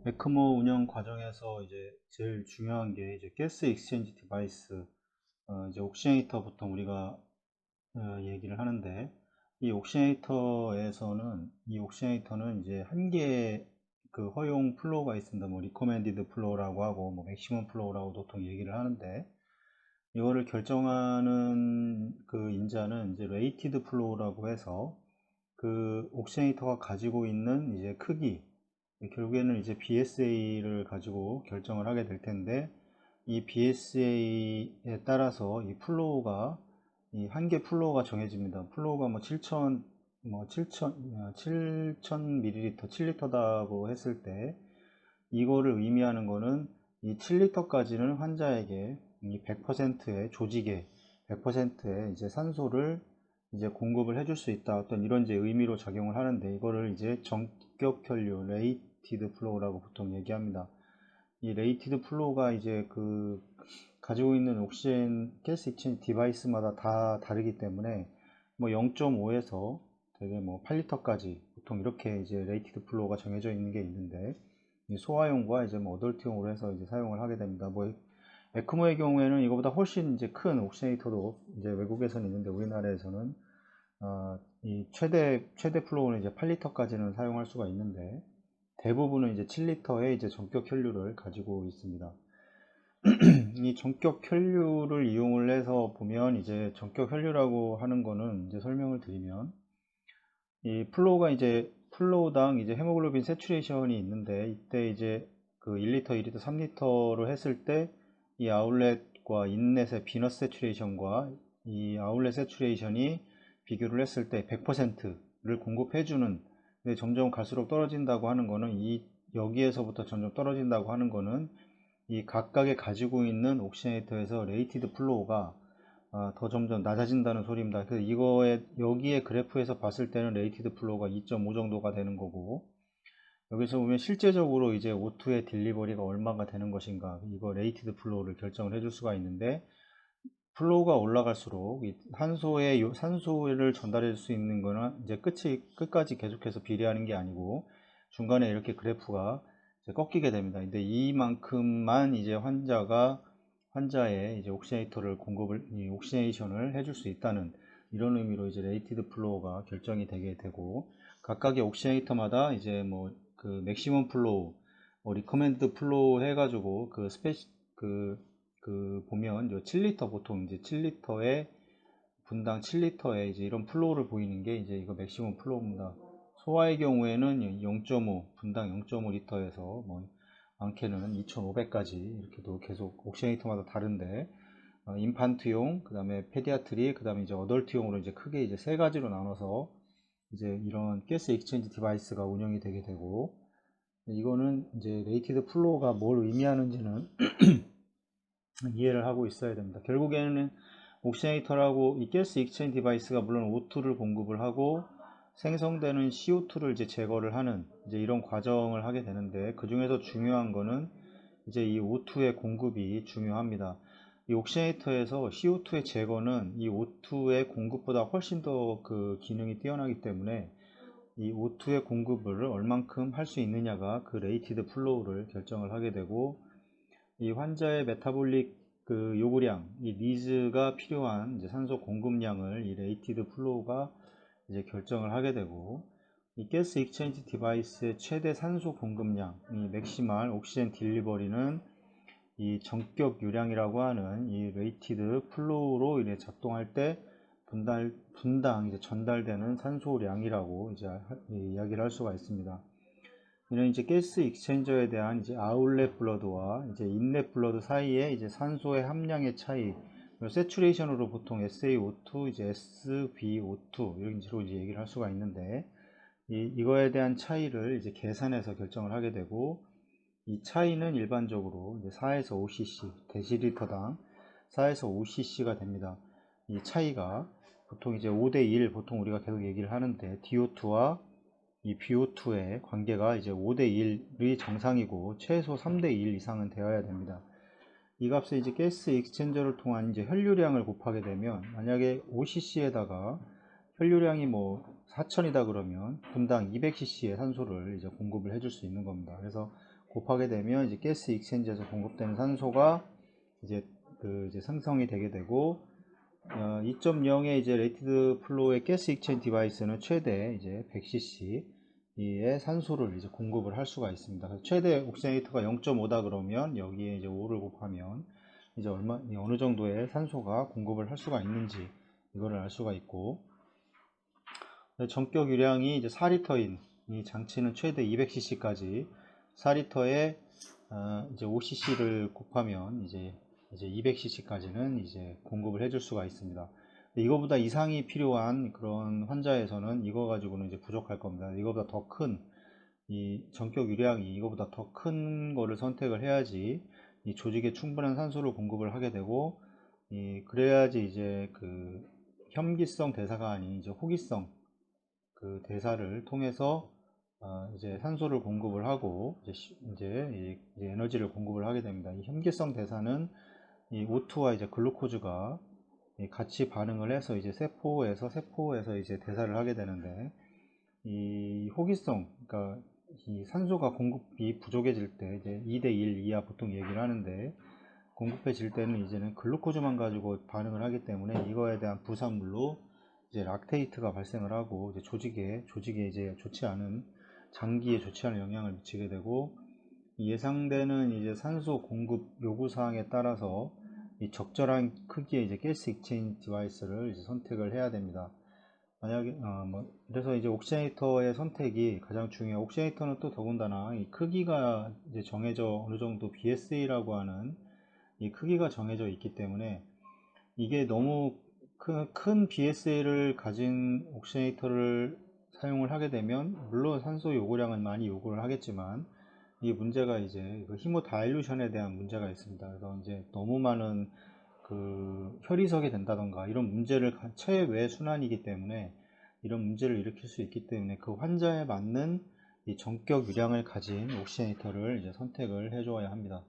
에크모 운영 과정에서 이제 제일 중요한 게 이제 가스 익스체인지 디바이스, 이제 옥시네이터 보통 우리가 얘기를 하는데, 이 옥시네이터는 이제 한 개의 그 허용 플로우가 있습니다. 뭐 리코멘디드 플로우라고 하고 뭐 맥시멈 플로우라고 보통 얘기를 하는데, 이거를 결정하는 그 인자는 이제 레이티드 플로우라고 해서 그 옥시네이터가 가지고 있는 이제 크기, 결국에는 이제 BSA를 가지고 결정을 하게 될 텐데, 이 BSA에 따라서 이 플로우가, 이 한 개 플로우가 정해집니다. 플로우가 뭐 7,000ml, 7리터다고 했을 때, 이거를 의미하는 거는 이 7리터까지는 환자에게 이 100%의 조직에 100%의 이제 산소를 이제 공급을 해줄 수 있다. 어떤 이런 이제 의미로 작용을 하는데, 이거를 이제 전격 혈류 레이티드 플로우라고 보통 얘기합니다. 이 레이티드 플로우가 이제 그 가지고 있는 옥시젠 가스 익스체인지 디바이스마다 다 다르기 때문에 뭐 0.5에서 되게 뭐 8리터까지 보통 이렇게 이제 레이티드 플로우가 정해져 있는 게 있는데, 소아용과 이제 뭐 어덜트용으로 해서 이제 사용을 하게 됩니다. 뭐 에크모의 경우에는 이거보다 훨씬 이제 큰 옥시네이터도 이제 외국에서는 있는데, 우리나라에서는 이 최대 플로우는 이제 8리터까지는 사용할 수가 있는데, 대부분은 이제 7리터의 이제 전격 혈류를 가지고 있습니다. 이 전격 혈류를 이용을 해서 보면, 이제 전격 혈류라고 하는 거는 이제 설명을 드리면, 이 플로우가 이제 플로우당 이제 헤모글로빈 세츄레이션이 있는데, 이때 이제 그 1리터, 2리터, 3리터로 했을 때 이 아웃렛과 인렛의 비너스 세츄레이션과 이 아웃렛 세츄레이션이 비교를 했을 때 100%를 공급해주는, 근데 점점 갈수록 떨어진다고 하는 거는, 이 여기에서부터 점점 떨어진다고 하는 거는 이 각각의 가지고 있는 옥시네이터에서 레이티드 플로우가 더 점점 낮아진다는 소리입니다. 그래서 여기에 그래프에서 봤을 때는 레이티드 플로우가 2.5 정도가 되는 거고, 여기서 보면 실제적으로 이제 O2의 딜리버리가 얼마가 되는 것인가, 이거 레이티드 플로우를 결정을 해줄 수가 있는데, 플로우가 올라갈수록 이 산소를 전달해 줄 수 있는 거는 이제 끝까지 계속해서 비례하는 게 아니고, 중간에 이렇게 그래프가 이제 꺾이게 됩니다. 근데 이만큼만 이제 환자의 이제 옥시네이션을 해줄 수 있다는 이런 의미로 이제 레이티드 플로우가 결정이 되게 되고, 각각의 옥시네이터마다 이제 뭐 그 맥시멈 플로우, 리커멘드 플로우 해가지고 보면 7리터, 보통 이제 7리터에 분당 7리터에 이제 이런 플로우를 보이는 게 이제 이거 맥시멈 플로우입니다. 소아의 경우에는 0.5 분당 0.5리터에서 뭐 많게는 2,500까지 이렇게도 계속 옥시네이터마다 다른데, 인판트용, 그 다음에 페디아트리, 그 다음에 이제 어덜트용으로 이제 크게 이제 세 가지로 나눠서 이제 이런 가스 익스체인지 디바이스가 운영이 되게 되고, 이거는 이제 레이티드 플로우가 뭘 의미하는지는 이해를 하고 있어야 됩니다. 결국에는 옥시네이터라고 이 가스 익스체인지 디바이스가 물론 O2를 공급을 하고 생성되는 CO2를 이제 제거를 하는 이제 이런 과정을 하게 되는데, 그 중에서 중요한 거는 이제 이 O2의 공급이 중요합니다. 이 옥시네이터에서 CO2의 제거는 이 O2의 공급보다 훨씬 더 그 기능이 뛰어나기 때문에, 이 O2의 공급을 얼만큼 할 수 있느냐가 그 레이티드 플로우를 결정을 하게 되고, 이 환자의 메타볼릭 그 요구량, 이 니즈가 필요한 이제 산소 공급량을 이 레이티드 플로우가 이제 결정을 하게 되고, 이 가스 익스체인지 디바이스의 최대 산소 공급량, 이 맥시멀 옥시젠 딜리버리는 이 전격 유량이라고 하는 이 레이티드 플로우로 인해 작동할 때 분당 이제 전달되는 산소량이라고 이제 이야기를 할 수가 있습니다. 이는 이제 가스 익스체인저에 대한 이제 아웃렛 블러드와 이제 인렛 블러드 사이에 이제 산소의 함량의 차이, 세츄레이션으로 보통 SaO2, 이제 SbO2 이런 식으로 이제 얘기를 할 수가 있는데, 이거에 대한 차이를 이제 계산해서 결정을 하게 되고, 이 차이는 일반적으로 이제 4에서 5cc 데시리터당 4에서 5cc가 됩니다. 이 차이가 보통 이제 5대1, 보통 우리가 계속 얘기를 하는데, DO2와 이 BO2의 관계가 이제 5대1이 정상이고 최소 3대1 이상은 되어야 됩니다. 이 값을 이제 가스 익스체인저를 통한 이제 혈류량을 곱하게 되면, 만약에 5cc에다가 혈류량이 뭐 4000이다 그러면 분당 200cc의 산소를 이제 공급을 해줄 수 있는 겁니다. 그래서 곱하게 되면 이제 가스 익스체인지에서 공급되는 산소가 이제 생성이 되게 되고 2.0의 이제 레이티드 플로우의 가스 익스체인지 디바이스는 최대 이제 100cc의 산소를 이제 공급을 할 수가 있습니다. 그래서 최대 옥시네이터가 0.5다 그러면 여기에 이제 5를 곱하면 이제 어느 정도의 산소가 공급을 할 수가 있는지 이거를 알 수가 있고, 전격 유량이 이제 4리터인 이 장치는 최대 200cc까지 4리터에 이제 5cc를 곱하면 이제 200cc까지는 이제 공급을 해줄 수가 있습니다. 이거보다 이상이 필요한 그런 환자에서는 이거 가지고는 이제 부족할 겁니다. 이거보다 더 큰 이 전격 유량이 이거보다 더 큰 거를 선택을 해야지 이 조직에 충분한 산소를 공급을 하게 되고, 그래야지 이제 그 혐기성 대사가 아닌 이제 호기성 그 대사를 통해서 이제 산소를 공급을 하고 이제 에너지를 공급을 하게 됩니다. 이 혐기성 대사는 이 O2와 이제 글루코즈가 같이 반응을 해서 이제 세포에서 이제 대사를 하게 되는데, 이 호기성, 그러니까 이 산소가 공급이 부족해질 때 이제 2대1 이하 보통 얘기를 하는데, 공급해질 때는 이제는 글루코즈만 가지고 반응을 하기 때문에 이거에 대한 부산물로 이제 락테이트가 발생을 하고 이제 조직에 이제 좋지 않은 장기에 좋지 않은 영향을 미치게 되고, 예상되는 이제 산소 공급 요구 사항에 따라서 이 적절한 크기의 이제 가스 익스체인지 디바이스를 이제 선택을 해야 됩니다. 만약에 그래서 이제 옥시네이터의 선택이 가장 중요해요. 옥시네이터는 또 더군다나 이 크기가 이제 정해져 어느 정도 BSA라고 하는 이 크기가 정해져 있기 때문에, 이게 너무 큰 BSA를 가진 옥시네이터를 사용을 하게 되면 물론 산소 요구량은 많이 요구를 하겠지만, 이 문제가 이제 그 히모다일루션에 대한 문제가 있습니다. 그래서 이제 너무 많은 그 혈이석이 된다던가 이런 문제를 체외 순환이기 때문에 이런 문제를 일으킬 수 있기 때문에 그 환자에 맞는 이 전격 유량을 가진 옥시네이터를 이제 선택을 해 줘야 합니다.